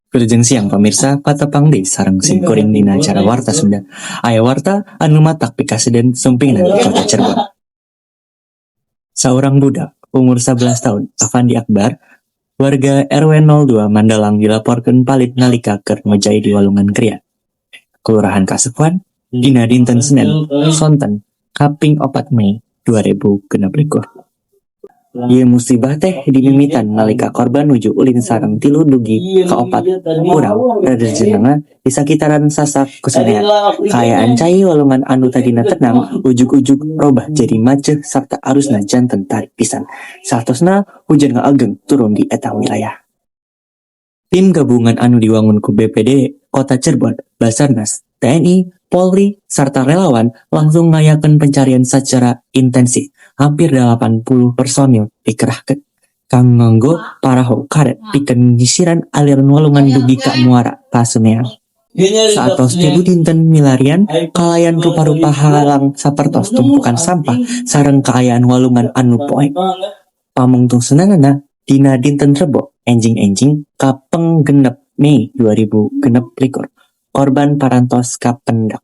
Wilujeng siang pemirsa patepang deui sareng simkuring dina acara warta Sunda. Aya warta anu matak pikasedeun sumpingna di Kota Cirebon. Saurang budak umur 11 tahun, Afandi Akbar, warga RW 02 Mandalang dilaporkeun palit nalika keur ngojay di Walungan Kriya, Kelurahan Kasepuan, dina dinten Senin, sonten kaping 4 Mei 2016. Ieu musibah teh dimimitan nalika korban nuju ulin sareng tilu dugi kaopat urang raderjenengan di sakitaran sasak kusanean. Kaayaan cai walungan anu tadina tenang ujug-ujug robah jadi macet sarta arusna janten tarik pisan. Saatosna hujan ngaageng turun di eta wilayah. Tim gabungan anu diwangun ku BPD Kota Cirebon, Basarnas, TNI, Polri, serta relawan langsung ngayakeun pencarian secara intensif. Hampir 80 personil dikerahkan kanggo paraho karet pikeun nyisiran aliran walungan dugi ka muara Pasunean. Saatos tilu dinten milarian kalayan rupa-rupa halang sapertos tumpukan sampah sareng kaayaan walungan anu poe. Pamungtung senanana dina dinten Rebo enjing-enjing kapeng genep Mei 2016 korban parantos kapendak.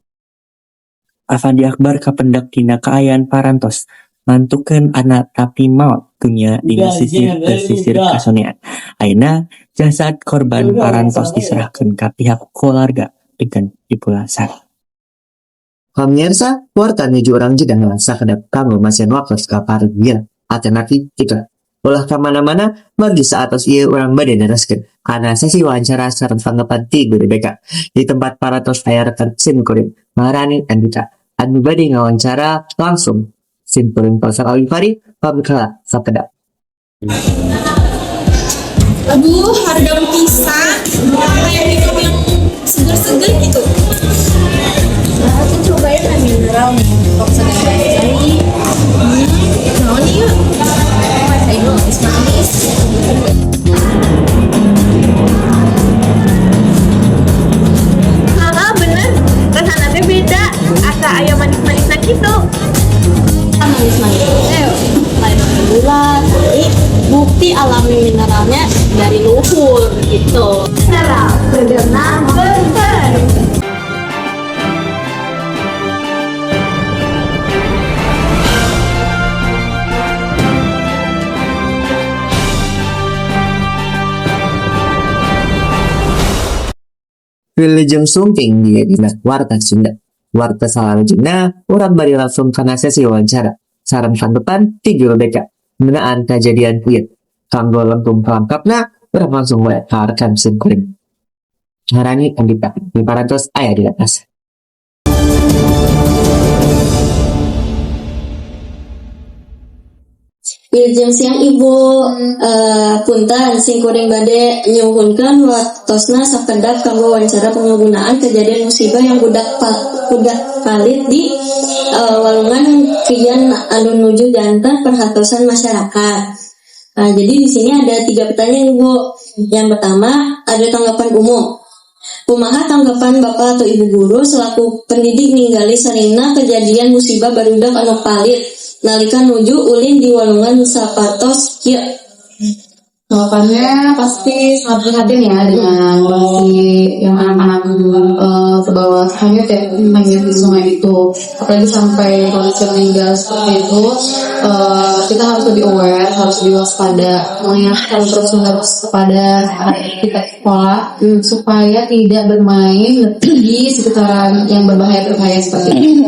Afandi Akbar kapendak dina kaayaan parantos mantukeun anak tapi maut dunia dina sisir pesisir Kasonean. Ayeuna jasad korban parantos diserahkeun ka pihak keluarga pikeun dipulasan. Pamirsa, warta nuju urang jeddah ngelasa kedap kanggo masieun waktos ka parugian alternatif kita. Ulah ka mana-mana magi saatos ieu urang bade nereskeun kana sesi wawancara sareng tanggapan ti guru BK di tempat parantos aya rekan simkuring Maharani Andita anu bade ngawancara langsung simkuring Pasar Alifari pamikala sakedap. Aduh, harga pisang kayak minum yang seger-seger gitu. Nah, aku cobain yang mineral nih, kok sedang sekali. Mau nih yuk. Ayo manis-manis. Bener, rasanya beda. Asa ayam manis-manisnya gitu. Manis-manis. Ayo, lain gula, tapi bukti alami mineralnya dari luhur gitu. Mineral berbenah berben. Wilujeng sumping dia dina warta Sunda. Warta salajengna urang bari langsung kana sesi wawancara sareng tanggapan ti guru BK mengenaan kejadian ieu. Kanggo lengkung pelengkapna urang langsung wae ka rekan simkuring Maharani Andita di parantos aya di atas. Wilujeng siang Ibu, punten simkuring bade nyuhunkeun waktosna sakedap kanggo wawancara penggunaan kejadian musibah yang budak palit di Walungan Kriyan anu nuju janten perhatosan masyarakat. Nah, jadi di sini ada 3 pertanyaan Ibu. Yang pertama ada tanggapan umum. Kumaha tanggapan Bapak atau Ibu guru selaku pendidik ninggali sarina kejadian musibah barudak anu palit nalika nuju ulin di Walungan sapatos kieu? Jawabannya pasti sangat prihatin ya dengan kondisi yang anak-anak ke bawah hanyut di sungai itu, apalagi sampai kondisi meninggal seperti itu. Kita harus lebih aware, harus lebih waspada, mengingatkan terus-menerus kepada kita sekolah supaya tidak bermain di sekitaran yang berbahaya seperti itu.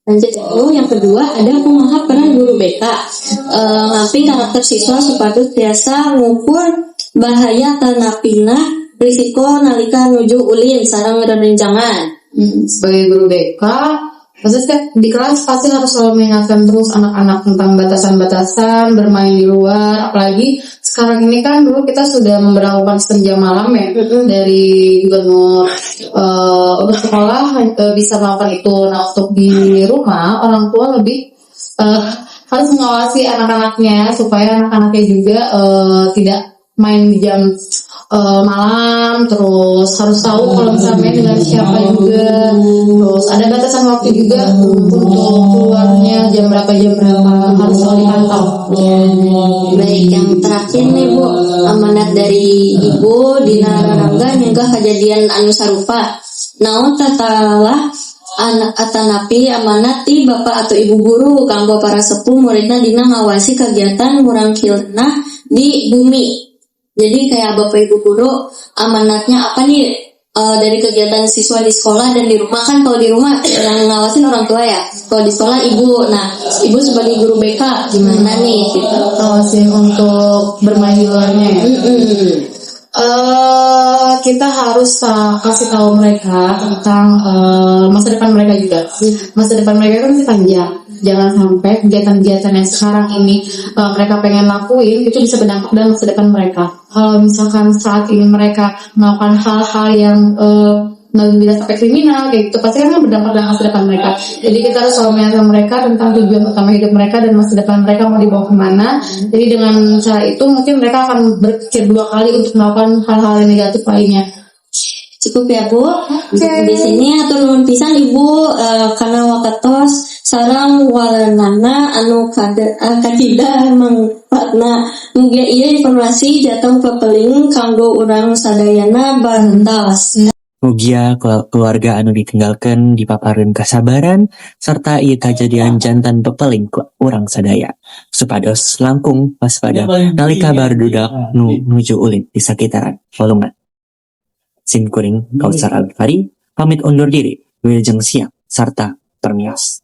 Lanjut dulu, yang kedua ada kumaha peran guru BK ngamping karakter siswa supados biasa ngukur bahaya tanapina risiko nalika nuju ulin sareng rerenjangan. Sebagai guru BK, maksudnya di kelas pasti harus selalu mengingatkan terus anak-anak tentang batasan-batasan bermain di luar. Apalagi sekarang ini kan dulu kita sudah memberlakukan sistem jam malam ya dari gubernur. Untuk sekolah bisa melakukan itu. Nah, untuk di rumah orang tua lebih harus mengawasi anak-anaknya supaya anak-anaknya juga tidak main di jam malam, terus harus tahu kalau misalnya dengan siapa juga, terus ada batasan waktu juga untuk keluarnya jam berapa harus selalu dipantau. Baik, yang terakhir nih Bu, amanat dari Ibu Dina Rarangga nyegah kejadian anu sarupa. Naon tatalah anak atanapi amanat ti bapak atau ibu guru kanggo para sepuh muridna dina ngawasi kegiatan murangkilna di bumi. Jadi kayak bapak ibu guru amanatnya apa nih dari kegiatan siswa di sekolah dan di rumah. Kan kalau di rumah yang ngawasin orang tua ya, kalau di sekolah ibu. Nah, ibu sebagai guru BK gimana nih gitu? Ngawasin untuk bermain di luarnya ya. Kita harus kasih tahu mereka tentang masa depan mereka juga. Masa depan mereka kan panjang. Jangan sampai kegiatan-kegiatan yang sekarang ini mereka pengen lakuin itu bisa berdampak dalam masa depan mereka. Kalau misalkan saat ini mereka melakukan hal-hal yang tidak sampai kriminal kayak gitu, pasti kan berdampak dalam masa depan mereka. Jadi kita harus selalu mengingatkan mereka tentang tujuan utama hidup mereka dan masa depan mereka mau dibawa kemana. Jadi dengan cara itu mungkin mereka akan berpikir 2 kali untuk melakukan hal-hal yang negatif lainnya. Cukup ya Bu. Di sini atur nuhun pisan Ibu karena wakatos sareng walenana anu kadida mangpaatna. Mugia ieu informasi jatong pepeling kanggo urang sadayana bantas. Mugia keluarga anu ditinggalkan dipapareun kasabaran serta ieu kajadian jantan pepeling ku urang sadaya. Supados langkung waspada nalika barudak nuju ulin di sakitaran Walungan. Sim kuring Kausar Alfari pamit undur diri. Wilujeng siang sarta permios.